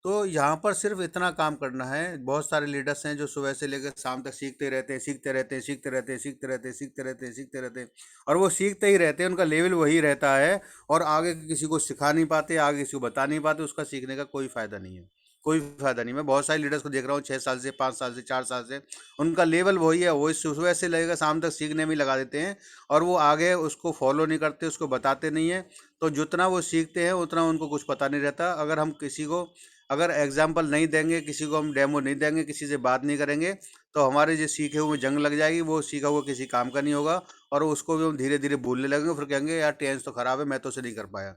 तो यहाँ पर सिर्फ इतना काम करना है। बहुत सारे लीडर्स हैं जो सुबह से लेकर शाम तक सीखते रहते हैं, सीखते रहते हैं, सीखते रहते हैं, सीखते रहते हैं, सीखते रहते हैं, सीखते रहते हैं, और वो सीखते ही रहते हैं, उनका लेवल वही रहता है, और आगे किसी को सिखा नहीं पाते, आगे किसी को बता नहीं पाते, उसका सीखने का कोई फायदा नहीं है, कोई फायदा नहीं। मैं बहुत सारे लीडर्स को देख रहा हूँ 6 साल से, 5 साल से, 4 साल से, उनका लेवल वही है, वही सुबह से लेकर शाम तक सीखने में लगा देते हैं, और वो आगे उसको फॉलो नहीं करते, उसको बताते नहीं है। तो जितना वो सीखते हैं उतना उनको कुछ पता नहीं रहता। अगर हम किसी को अगर एग्जाम्पल नहीं देंगे, किसी को हम डेमो नहीं देंगे, किसी से बात नहीं करेंगे, तो हमारे जो सीखे हुए जंग लग जाएगी, वो सीखा हुआ किसी काम का नहीं होगा, और उसको भी हम धीरे धीरे भूलने लगेंगे, फिर कहेंगे यार टेंस तो खराब है, मैं तो उसे नहीं कर पाया।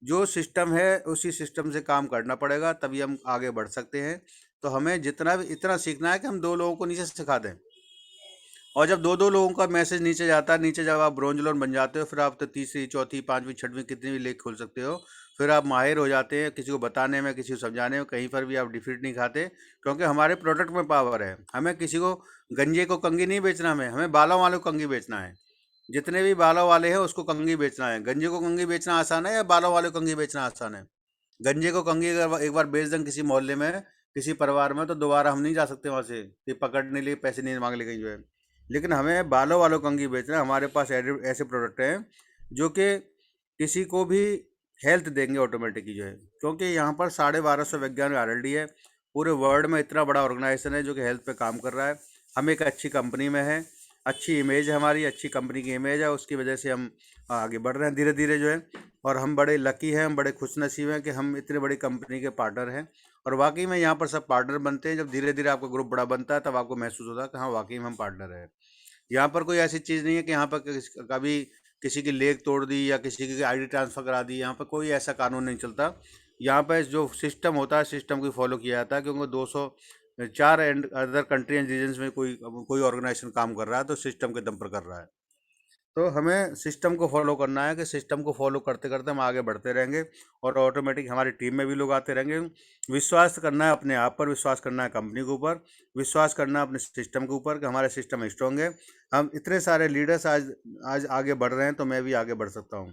जो सिस्टम है उसी सिस्टम से काम करना पड़ेगा, तभी हम आगे बढ़ सकते हैं। तो हमें जितना भी इतना सीखना है कि हम 2 लोगों को नीचे सिखा दें, और जब 2-2 लोगों का मैसेज नीचे जाता है, नीचे जब आप ब्रोंज लोन बन जाते हो, फिर आप तो तीसरी, चौथी, पाँचवीं, छठवीं कितनी भी लेख खोल सकते हो। फिर आप माहिर हो जाते हैं किसी को बताने में, किसी को समझाने में, कहीं पर भी आप डिफीट नहीं खाते, क्योंकि हमारे प्रोडक्ट में पावर है। हमें किसी को गंजे को कंगी नहीं बेचना, हमें बालों वालों को कंगी बेचना है। जितने भी बालों वाले हैं उसको कंगी बेचना है। गंजे को कंगी बेचना आसान है या बालों वाले को कंगी बेचना आसान है? गंजे को कंगी अगर एक बार बेच दें किसी मोहल्ले में, किसी परिवार में, तो दोबारा हम नहीं जा सकते वहाँ से कि पकड़ने लिए पैसे नहीं मांग ले कहीं जो है। लेकिन हमें बालों वालों कंगी बेचना है। हमारे पास ऐसे प्रोडक्ट हैं जो कि किसी को भी हेल्थ देंगे ऑटोमेटिकली जो है, क्योंकि यहाँ पर 1250 वैज्ञानिक RLD है। पूरे वर्ल्ड में इतना बड़ा ऑर्गेनाइजेशन है जो कि हेल्थ पे काम कर रहा है। हम एक अच्छी कंपनी में है, अच्छी इमेज है हमारी, अच्छी कंपनी की इमेज है, उसकी वजह से हम आगे बढ़ रहे हैं धीरे धीरे जो है। और हम बड़े लकी हैं, हम बड़े खुशनसीब हैं कि हम इतनी बड़ी कंपनी के पार्टनर हैं। और वाकई में यहाँ पर सब पार्टनर बनते हैं। जब धीरे धीरे आपका ग्रुप बड़ा बनता है, तब आपको महसूस होता है कि हाँ वाकई में हम पार्टनर हैं। यहाँ पर कोई ऐसी चीज़ नहीं है कि यहाँ पर कभी किसी की लेग तोड़ दी या किसी की ID ट्रांसफ़र करा दी। यहाँ पर कोई ऐसा कानून नहीं चलता। यहाँ पर जो सिस्टम होता है, सिस्टम को फॉलो किया जाता है, क्योंकि 204 and other country and regions में कोई ऑर्गेनाइजेशन काम कर रहा है, तो सिस्टम के दम पर कर रहा है। तो हमें सिस्टम को फॉलो करना है कि सिस्टम को फॉलो करते करते हम आगे बढ़ते रहेंगे, और ऑटोमेटिक हमारी टीम में भी लोग आते रहेंगे। विश्वास करना है अपने आप पर, विश्वास करना है कंपनी के ऊपर, विश्वास करना है अपने सिस्टम के ऊपर कि हमारे सिस्टम स्ट्रॉन्ग है। हम इतने सारे लीडर्स आज आगे बढ़ रहे हैं, तो मैं भी आगे बढ़ सकता हूँ।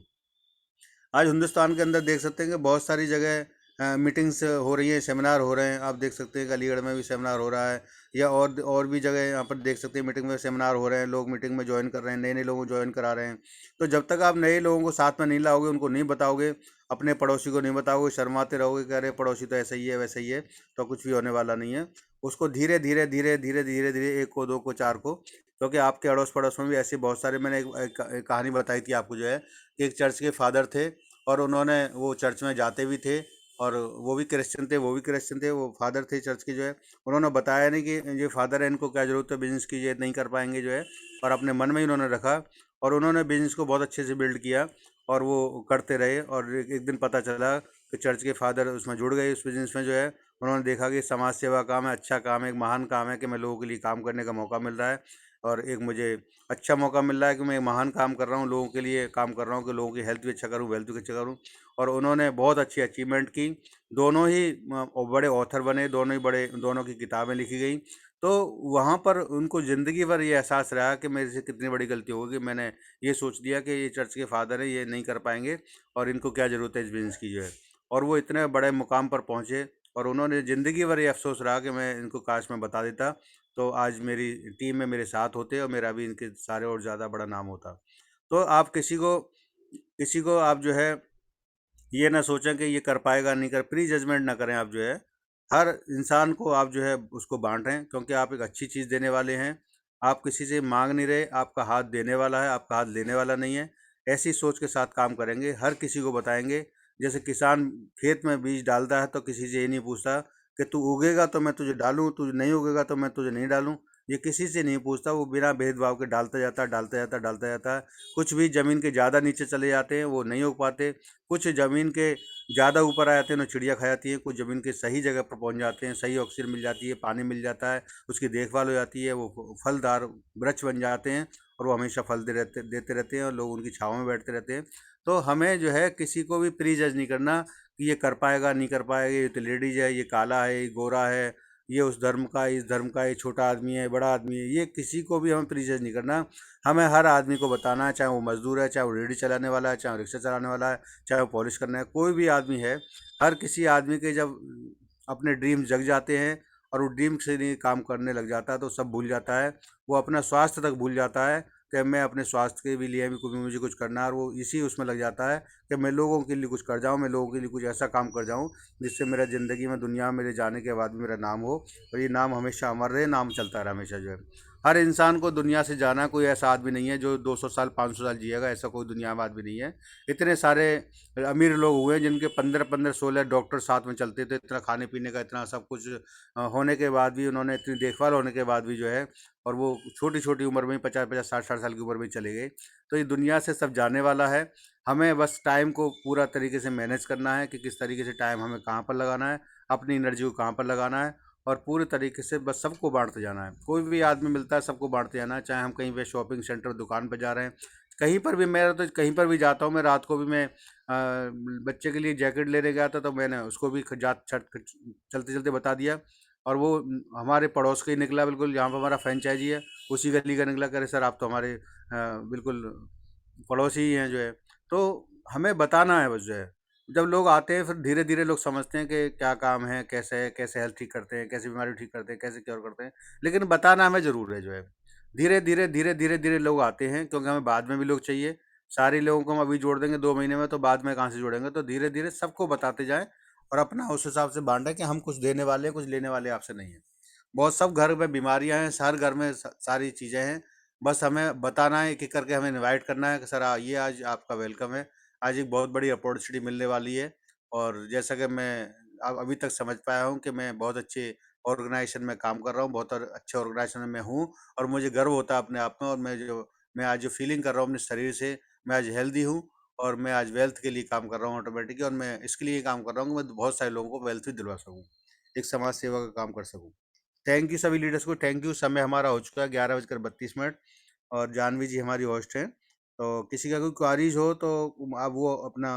आज हिंदुस्तान के अंदर देख सकते हैं कि बहुत सारी जगह मीटिंग्स हो रही है, सेमिनार हो रहे हैं। आप देख सकते हैं कि अलीगढ़ में भी सेमिनार हो रहा है, या और भी जगह यहाँ पर देख सकते हैं मीटिंग में सेमिनार हो रहे हैं। लोग मीटिंग में ज्वाइन कर रहे हैं, नए नए लोगों को ज्वाइन करा रहे हैं। तो जब तक आप नए लोगों को साथ में नहीं लाओगे, उनको नहीं बताओगे, अपने पड़ोसी को नहीं बताओगे, शर्माते रहोगे कि अरे पड़ोसी तो ऐसा ही है वैसा ही है, तो कुछ भी होने वाला नहीं है। उसको धीरे धीरे धीरे धीरे धीरे धीरे 1 को, 2 को, 4 को, क्योंकि आपके अड़ोस पड़ोस में भी ऐसे बहुत सारे, मैंने एक कहानी बताई थी आपको जो है कि एक चर्च के फादर थे, और उन्होंने वो चर्च में जाते भी थे, और वो भी क्रिश्चियन थे, वो भी क्रिश्चियन थे, वो फादर थे चर्च के जो है। उन्होंने बताया नहीं कि ये फादर है, इनको क्या ज़रूरत है बिजनेस की, ये नहीं कर पाएंगे जो है, और अपने मन में ही उन्होंने रखा, और उन्होंने बिजनेस को बहुत अच्छे से बिल्ड किया, और वो करते रहे। और एक दिन पता चला कि चर्च के फादर उसमें जुड़ गए, उस बिजनेस में जो है। उन्होंने देखा कि समाज सेवा काम है, अच्छा काम है, एक महान काम है कि मैं लोगों के लिए काम करने का मौका मिल रहा है, और एक मुझे अच्छा मौका मिल रहा है कि मैं महान काम कर रहा हूँ, लोगों के लिए काम कर रहा हूँ कि लोगों की हेल्थ भी अच्छा करूँ, वेल्थ भी अच्छा करूँ। और उन्होंने बहुत अच्छी अचीवमेंट की। दोनों ही बड़े ऑथर बने, दोनों की किताबें लिखी गई। तो वहाँ पर उनको ज़िंदगी भर ये एहसास रहा कि मेरे से कितनी बड़ी गलती होगी, मैंने ये सोच लिया कि ये चर्च के फादर हैं, ये नहीं कर पाएंगे, और इनको क्या ज़रूरत है इस बिजनेस की जो है। और वो इतने बड़े मुकाम पर पहुँचे, और उन्होंने ज़िंदगी भर ये अफसोस रहा कि मैं इनको काश में बता देता, तो आज मेरी टीम में मेरे साथ होते, और मेरा भी इनके सारे और ज़्यादा बड़ा नाम होता। तो आप किसी को आप जो है ये ना सोचें कि ये कर पाएगा नहीं कर, प्री जजमेंट ना करें। आप जो है हर इंसान को आप जो है उसको बांटें, क्योंकि आप एक अच्छी चीज़ देने वाले हैं। आप किसी से मांग नहीं रहे, आपका हाथ देने वाला है, आपका हाथ लेने वाला नहीं है। ऐसी सोच के साथ काम करेंगे, हर किसी को बताएंगे। जैसे किसान खेत में बीज डालता है, तो किसी से ये नहीं पूछता कि तू उगेगा तो मैं तुझे डालूं, तू नहीं उगेगा तो मैं तुझे नहीं डालूं। ये किसी से नहीं पूछता, वो बिना भेदभाव के डालता जाता है, डालता जाता है, डालता जाता है। कुछ भी ज़मीन के ज़्यादा नीचे चले जाते हैं, वो नहीं उग पाते। कुछ ज़मीन के ज़्यादा ऊपर आ जाते हैं, उन्हें चिड़िया खा जाती है। कुछ ज़मीन के सही जगह पर पहुंच जाते हैं, सही ऑक्सीजन मिल जाती है, पानी मिल जाता है, उसकी देखभाल हो जाती है, वो फलदार वृक्ष बन जाते हैं, और वो हमेशा फल देते रहते हैं, और लोग उनकी छाँव में बैठते रहते हैं। तो हमें जो है किसी को भी प्री जज नहीं करना कि ये कर पाएगा नहीं कर पाएगा, ये तो लेडीज़ है, ये काला है, ये गोरा है, ये उस धर्म का, इस धर्म का, ये छोटा आदमी है, बड़ा आदमी है, ये किसी को भी हमें प्रीजज नहीं करना। हमें हर आदमी को बताना है, चाहे वो मजदूर है, चाहे वो रेहड़ी चलाने वाला है, चाहे वो रिक्शा चलाने वाला है, चाहे वो पॉलिश करना है, कोई भी आदमी है, हर किसी आदमी के जब अपने ड्रीम जग जाते हैं और वो ड्रीम से नहीं काम करने लग जाता है तो सब भूल जाता है, वो अपना स्वास्थ्य तक भूल जाता है कि मैं अपने स्वास्थ्य के भी लिए भी कुछ, मुझे कुछ करना है, और वो इसी उसमें लग जाता है कि मैं लोगों के लिए कुछ कर जाऊँ, मैं लोगों के लिए कुछ ऐसा काम कर जाऊँ जिससे मेरा ज़िंदगी में, दुनिया में मेरे जाने के बाद भी मेरा नाम हो, और ये नाम हमेशा अमर रहे, नाम चलता रहे हमेशा जो है। हर इंसान को दुनिया से जाना, कोई ऐसा आदमी नहीं है जो 200 साल 500 साल जिएगा, ऐसा कोई दुनिया में आदमी नहीं है। इतने सारे अमीर लोग हुए जिनके 15-15-16 डॉक्टर साथ में चलते थे, इतना खाने पीने का इतना सब कुछ होने के बाद भी, उन्होंने इतनी देखभाल होने के बाद भी जो है, और वो छोटी छोटी उम्र में 50-50 60-60 साल की उम्र में चले गए। तो ये दुनिया से सब जाने वाला है, हमें बस टाइम को पूरा तरीके से मैनेज करना है कि किस तरीके से टाइम हमें कहाँ पर लगाना है, अपनी एनर्जी को कहाँ पर लगाना है, और पूरे तरीके से बस सबको बांटते जाना है। कोई भी आदमी मिलता है सबको बांटते जाना है, चाहे हम कहीं पे शॉपिंग सेंटर दुकान पर जा रहे हैं, कहीं पर भी, मेरा तो कहीं पर भी जाता हूँ मैं, रात को भी मैं बच्चे के लिए जैकेट लेने गया था तो मैंने उसको भी चलते चलते बता दिया, और वो हमारे पड़ोस का ही निकला, बिल्कुल जहाँ पर हमारा फ्रेंचाइजी है उसी गली का निकला, करे सर आप तो हमारे बिल्कुल पड़ोसी ही हैं जो है। तो हमें बताना है बस जो है, जब लोग आते हैं फिर धीरे धीरे लोग समझते हैं कि क्या काम है, कैसे हेल्थ ठीक करते हैं, कैसे बीमारी ठीक करते हैं, कैसे क्योर करते हैं, लेकिन बताना हमें ज़रूर है जो है। धीरे धीरे लोग आते हैं, क्योंकि हमें बाद में भी लोग चाहिए। सारे लोगों को हम अभी जोड़ देंगे 2 महीने में तो बाद में कहाँ से जोड़ेंगे, तो धीरे धीरे सबको बताते जाएं, और अपना उस हिसाब से बांटें कि हम कुछ देने वाले हैं, कुछ लेने वाले आपसे नहीं है। बहुत सब घर में बीमारियां हैं, हर घर में सारी चीज़ें हैं, बस हमें बताना है, एक एक करके हमें इनवाइट करना है कि सर ये आज आपका वेलकम है, आज एक बहुत बड़ी अपॉर्चुनिटी मिलने वाली है। और जैसा कि मैं अब अभी तक समझ पाया हूँ कि मैं बहुत अच्छे ऑर्गेनाइजेशन में काम कर रहा हूँ, बहुत अच्छे ऑर्गेनाइजेशन में मैं हूँ, और मुझे गर्व होता है अपने आप में, और मैं आज जो फीलिंग कर रहा हूँ अपने शरीर से, मैं आज हेल्दी हूँ, और मैं आज वेल्थ के लिए काम कर रहा हूँ ऑटोमेटिकली, और मैं इसके लिए काम कर रहा हूँ कि मैं बहुत सारे लोगों को वेल्थ भी दिलवा सकूँ, एक समाज सेवा का काम कर सकूँ। थैंक यू सभी लीडर्स को, थैंक यू। समय हमारा हो चुका है 11:32, और जानवी जी हमारी होस्ट हैं, तो किसी का कोई क्वारीज हो तो आप वो अपना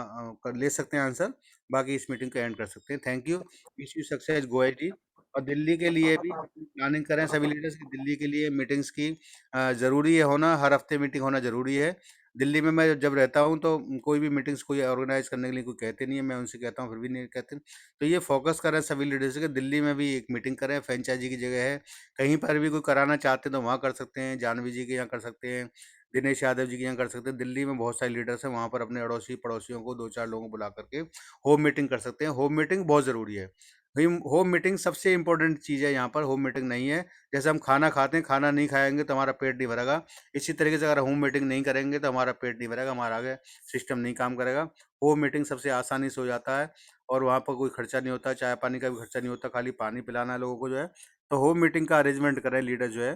कर ले सकते हैं आंसर, बाकी इस मीटिंग को एंड कर सकते हैं। Thank you, wish you success Goyal ji. और दिल्ली के लिए भी प्लानिंग करें सभी लीडर्स की, दिल्ली के लिए मीटिंग्स की ज़रूरी है होना, हर हफ्ते मीटिंग होना ज़रूरी है। दिल्ली में मैं जब रहता हूँ तो कोई भी मीटिंग्स कोई ऑर्गेनाइज करने के लिए कोई कहते नहीं है, मैं उनसे कहता हूँ फिर भी नहीं कहते। तो ये फोकस करें सभी लीडर्स के, दिल्ली में भी एक मीटिंग करें, फ्रेंचाइजी की जगह है, कहीं पर भी कोई कराना चाहते हैं तो वहाँ कर सकते हैं, जानवी जी के यहाँ कर सकते हैं, दिनेश यादव जी के यहाँ कर सकते हैं। दिल्ली में बहुत सारे लीडर्स हैं, वहाँ पर अपने अड़ोसी पड़ोसियों को 2-4 लोगों को बुला करके होम मीटिंग कर सकते हैं। होम मीटिंग बहुत ज़रूरी है, होम मीटिंग सबसे इंपॉर्टेंट चीज़ है। यहाँ पर होम मीटिंग नहीं है, जैसे हम खाना खाते हैं, खाना नहीं खाएंगे तो हमारा पेट नहीं भरेगा, इसी तरीके से अगर होम मीटिंग नहीं करेंगे तो हमारा पेट नहीं भरेगा, हमारा आगे सिस्टम नहीं काम करेगा। होम मीटिंग सबसे आसानी से हो जाता है, और वहाँ पर कोई खर्चा नहीं होता, चाय पानी का भी खर्चा नहीं होता, खाली पानी पिलाना है लोगों को जो है। तो होम मीटिंग का अरेंजमेंट करें लीडर जो है,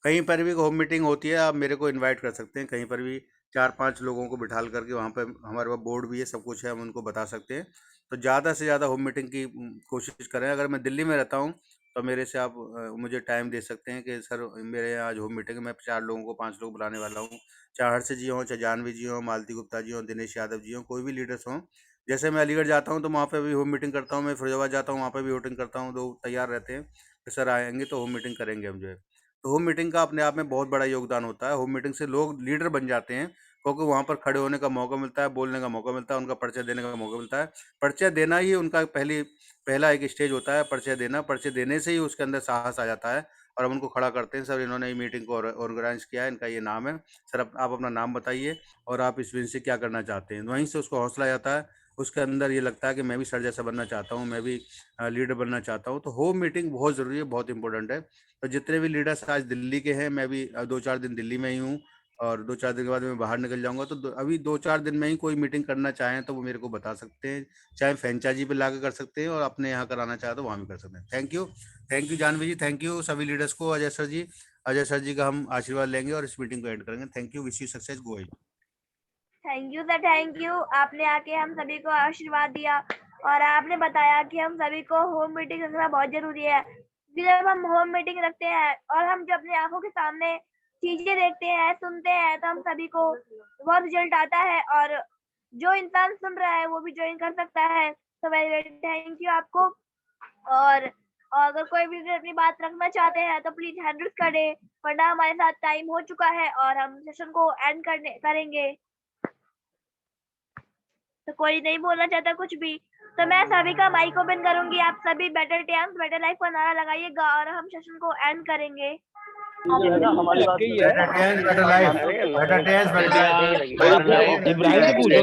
कहीं पर भी होम मीटिंग होती है आप मेरे को इनवाइट कर सकते हैं, कहीं पर भी 4-5 लोगों को बिठाल करके, वहाँ पे हमारे पास बोर्ड भी है, सब कुछ है, हम उनको बता सकते हैं। तो ज़्यादा से ज़्यादा होम मीटिंग की कोशिश करें। अगर मैं दिल्ली में रहता हूँ तो मेरे से आप मुझे टाइम दे सकते हैं कि सर मेरे यहाँ आज होम मीटिंग है, मैं 4 लोगों को 5 लोग बुलाने वाला हूँ, चाहे हर्ष जी हों, चाहे जानवी जी हों, मालती गुप्ता जी हों, दिनेश यादव जी हों, कोई भी लीडर्स हों। जैसे मैं अलीगढ़ जाता हूँ तो वहाँ पे भी होम मीटिंग करता हूँ, मैं फिरोजाबाद जाता हूँ वहाँ पे भी होटिंग करता हूँ, लोग तैयार रहते हैं कि सर आएंगे तो होम मीटिंग करेंगे हम जो है। तो होम मीटिंग का अपने आप में बहुत बड़ा योगदान होता है, होम मीटिंग से लोग लीडर बन जाते हैं, क्योंकि वहाँ पर खड़े होने का मौका मिलता है, बोलने का मौका मिलता है, उनका परिचय देने का मौका मिलता है। परिचय देना ही उनका पहला एक स्टेज होता है, परिचय देना। परिचय देने से ही उसके अंदर साहस आ जाता है, और हम उनको खड़ा करते हैं, सर इन्होंने ये मीटिंग को ऑर्गेनाइज किया है, इनका ये नाम है, सर आप अपना नाम बताइए और आप इस विन से क्या करना चाहते हैं। वहीं से उसको हौसला आता है, उसके अंदर ये लगता है कि मैं भी सर जैसा बनना चाहता हूँ, मैं भी लीडर बनना चाहता हूँ। तो होम मीटिंग बहुत ज़रूरी है, बहुत इंपॉर्टेंट है। तो जितने भी लीडर्स आज दिल्ली के हैं, मैं भी 2-4 दिन दिल्ली में ही हूँ, और 2-4 दिन के बाद मैं बाहर निकल जाऊंगा, तो अभी 2-4 दिन में ही कोई मीटिंग करना चाहें तो वो मेरे को बता सकते हैं, चाहे फ्रेंचाइजी पे लाके कर सकते हैं, और अपने यहाँ कराना चाहे तो वहाँ भी कर सकते हैं। Thank you Janvi ji, thank you सभी लीडर्स को। अजय सर जी का हम आशीर्वाद लेंगे और इस मीटिंग को एंड करेंगे। Thank you, wish you success, go ahead. Thank you sir, thank you. आपने आके हम सभी को आशीर्वाद दिया, और आपने बताया कि हम सभी को होम मीटिंग रखना बहुत जरूरी है। जब हम होम मीटिंग रखते हैं और हम जब अपनी आंखों के सामने चीजें देखते हैं, सुनते हैं, तो हम सभी को बहुत रिजल्ट आता है, और जो इंसान सुन रहा है वो भी ज्वाइन कर सकता है। तो वेरी वेरी थैंक यू आपको। और और अगर कोई भी अपनी बात रखना चाहते हैं तो प्लीज हैंड रेज करें, वरना हमारे साथ टाइम हो चुका है और हम सेशन को एंड करेंगे। तो कोई नहीं बोलना चाहता कुछ भी, तो मैं सभी का माइक ओपन करूंगी। आप सभी बेटर टाइम्स बेटर लाइफ का नारा लगाइएगा और हम सेशन को एंड करेंगे। हमारी बात better life, better times, better life, Ibrahim से पूछो।